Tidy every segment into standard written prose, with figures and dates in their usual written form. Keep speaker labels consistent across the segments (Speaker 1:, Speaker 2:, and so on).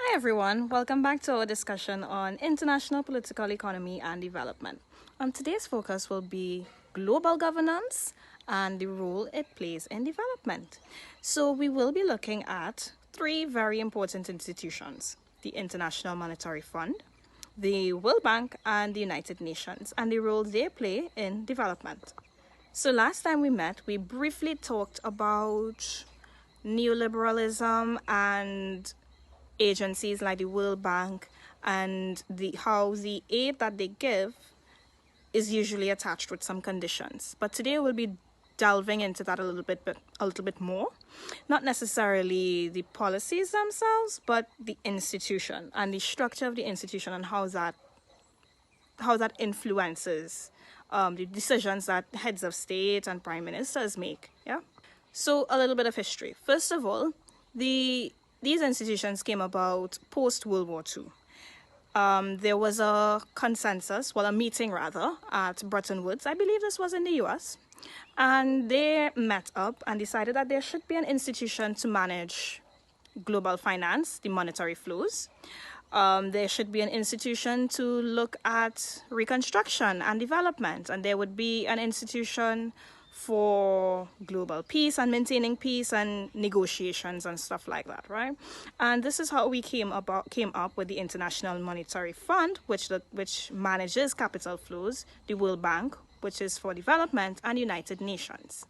Speaker 1: Hi everyone, welcome back to our discussion on international political economy and development. Today's focus will be global governance and the role it plays in development. So we will be looking at three very important institutions: the International Monetary Fund, the World Bank, and the United Nations, and the role they play in development. So last time we met, we briefly talked about neoliberalism and agencies like the World Bank and how the aid that they give is usually attached with some conditions. But today we'll be delving into that a little bit more. Not necessarily the policies themselves, but the institution and the structure of the institution and how that influences the decisions that heads of state and prime ministers make. Yeah. So a little bit of history. First of all, these institutions came about post World War II. There was a consensus, a meeting rather, at Bretton Woods. I believe this was in the US. And they met up and decided that there should be an institution to manage global finance, the monetary flows. There should be an institution to look at reconstruction and development. And there would be an institution for global peace and maintaining peace and negotiations and stuff like that, right? And this is how we came up with the International Monetary Fund, which manages capital flows, the World Bank, which is for development, and United Nations.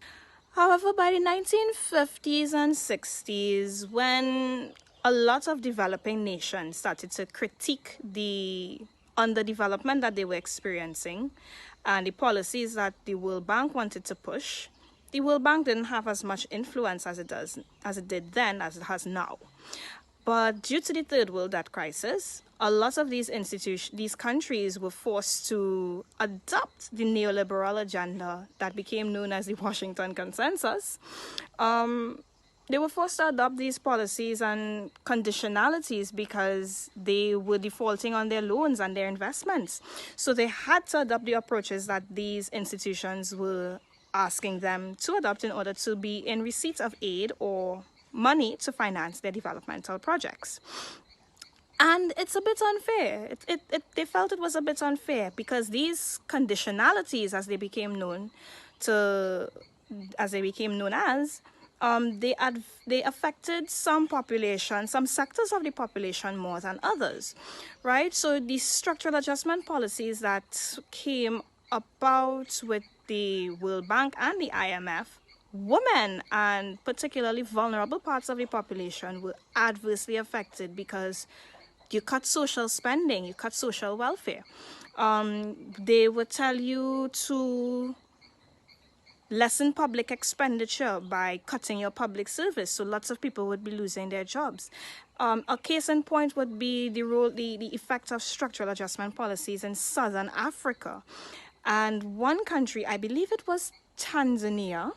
Speaker 1: However, by the 1950s and 60s, when a lot of developing nations started to critique the underdevelopment that they were experiencing and the policies that the World Bank wanted to push, the World Bank didn't have as much influence as it did then as it has now. But due to the third world debt crisis, a lot of these countries were forced to adopt the neoliberal agenda that became known as the Washington Consensus. They were forced to adopt these policies and conditionalities because they were defaulting on their loans and their investments. So they had to adopt the approaches that these institutions were asking them to adopt in order to be in receipt of aid or money to finance their developmental projects. And it's a bit unfair. They felt it was a bit unfair because these conditionalities, as they became known as, they affected some sectors of the population more than others, right? So the structural adjustment policies that came about with the World Bank and the IMF, women and particularly vulnerable parts of the population were adversely affected because you cut social spending, you cut social welfare. They would tell you to lessen public expenditure by cutting your public service, so lots of people would be losing their jobs. A case in point would be the effect of structural adjustment policies in Southern Africa. And one country, I believe it was Tanzania,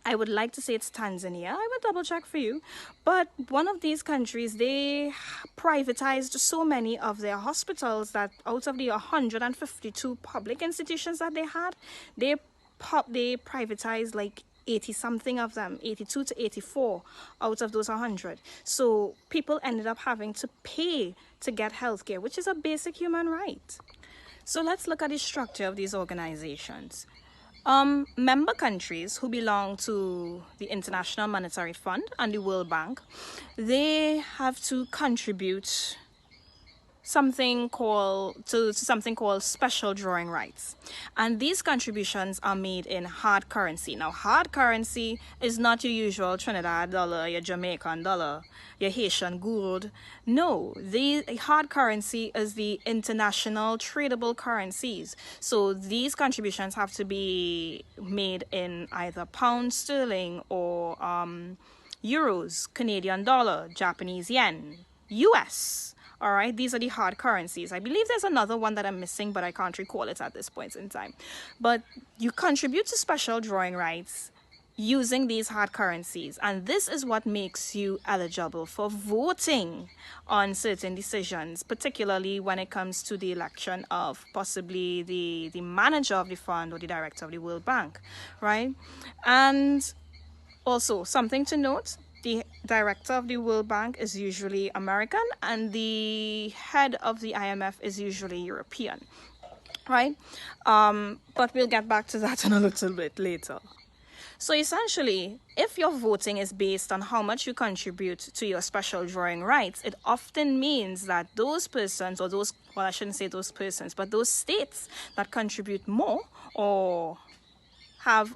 Speaker 1: I would like to say it's Tanzania, I will double check for you, but one of these countries, they privatized so many of their hospitals that out of the 152 public institutions that they had, they privatized like 80 something of them, 82 to 84 out of those 100. So people ended up having to pay to get healthcare, which is a basic human right. So let's look at the structure of these organizations. Member countries who belong to the International Monetary Fund and the World Bank, they have to contribute something called special drawing rights, and these contributions are made in hard currency. Now, hard currency is not your usual Trinidad dollar, your Jamaican dollar, your Haitian gourd. No, the hard currency is the international tradable currencies. So these contributions have to be made in either pound sterling or euros, Canadian dollar, Japanese yen, US. All right, these are the hard currencies. I believe there's another one that I'm missing, but I can't recall it at this point in time. But you contribute to special drawing rights using these hard currencies, and this is what makes you eligible for voting on certain decisions, particularly when it comes to the election of possibly the manager of the fund or the director of the World Bank, right? And also, something to note, the director of the World Bank is usually American, and the head of the IMF is usually European, right? But we'll get back to that in a little bit later. So essentially, if your voting is based on how much you contribute to your special drawing rights, it often means that those persons, or those, well, I shouldn't say those persons, but those states that contribute more or have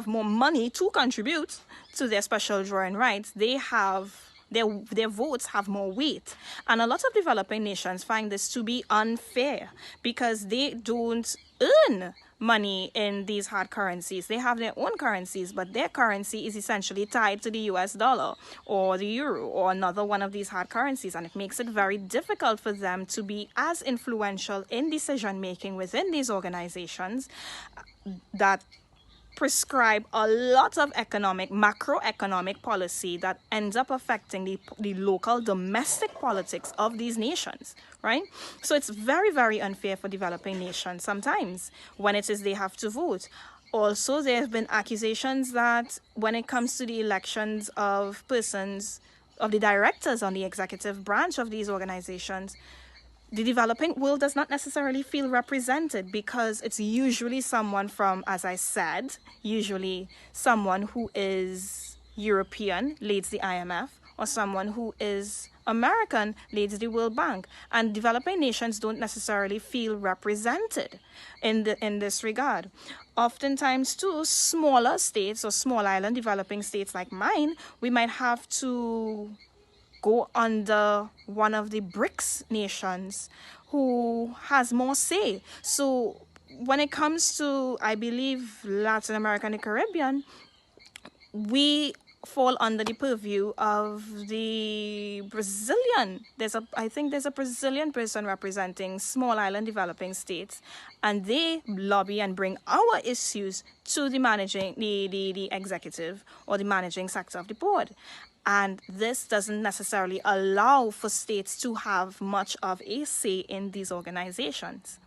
Speaker 1: more money to contribute to their special drawing rights, they have their votes have more weight. And a lot of developing nations find this to be unfair because they don't earn money in these hard currencies. They have their own currencies, but their currency is essentially tied to the US dollar or the euro or another one of these hard currencies, and it makes it very difficult for them to be as influential in decision making within these organizations that prescribe a lot of macroeconomic policy that ends up affecting the local domestic politics of these nations, right? So it's very, very unfair for developing nations sometimes when it is they have to vote. Also, there have been accusations that when it comes to the elections of persons, of the directors on the executive branch of these organizations, the developing world does not necessarily feel represented because it's usually someone from, as I said, usually someone who is European leads the IMF, or someone who is American leads the World Bank. And developing nations don't necessarily feel represented in this regard. Oftentimes, too, smaller states or small island developing states like mine, we might have to go under one of the BRICS nations who has more say. So when it comes to, I believe, Latin America and the Caribbean, we fall under the purview of the Brazilian. I think there's a Brazilian person representing small island developing states, and they lobby and bring our issues to the executive or the managing sector of the board. And this doesn't necessarily allow for states to have much of a say in these organizations.